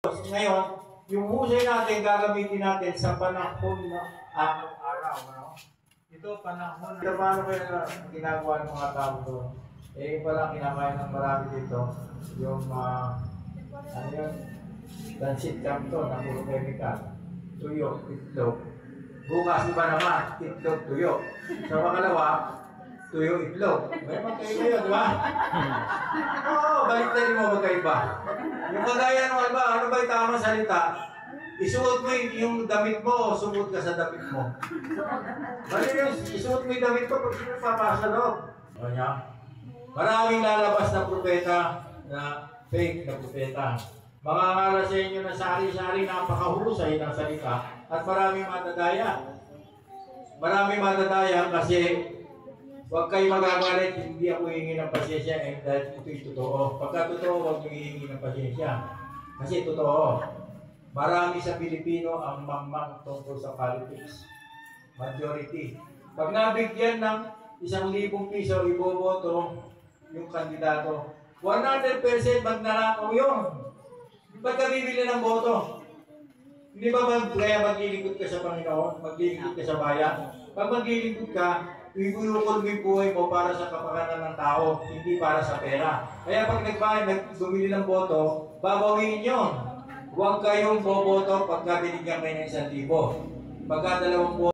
Ngayon, yung husay natin gagamitin natin sa panahon na araw-araw. Ano? Ito panahon. Paano kaya ginagawa ng mga tao doon? Eh, palang kinakain ng marami dito. Yung, ano yun? Dansit kanto na puro chemical. Tuyo, itlog. Bukas iba naman, itlog, tuyo. Sa pangalawa, tuyo, itlog. May magkaiba yun, di ba? Oo, balik-tali mo magkaiba. Yung kagaya ng iba, ano ba yung tamang salita? Isuot mo yung damit mo o sumot ka sa damit mo. Bali yung isuot mo yung damit mo pag sino papasa loob. Kanya, maraming lalabas na propeta na fake na propeta. Makakala sa inyo na sari-sari napakahusay ng salita at maraming matadaya. Maraming matadaya kasi huwag kayo magagalit, hindi ako hihingi ng pasensya dahil ito'y totoo. Pagka totoo, huwag nyo hihingi ng pasensya. Kasi totoo. Marami sa Pilipino ang mangmang tungkol sa politics. Majority. Pag nabigyan ng 1,000 piso, iboboto yung kandidato. 100% magnanakaw yun. Ba't ka bibili ng boto? Hindi ba kaya maglilingkod ka sa Panginoon? Maglilingkod ka sa bayan? Pag maglilingkod ka, ibulukol mo yung buhay mo para sa kapakanan ng tao, hindi para sa pera. Kaya pag bumili ng boto, babawiin yun. Huwag kayong boboto pagka binigyan kayo ng 1,000. Pagka 2 boto,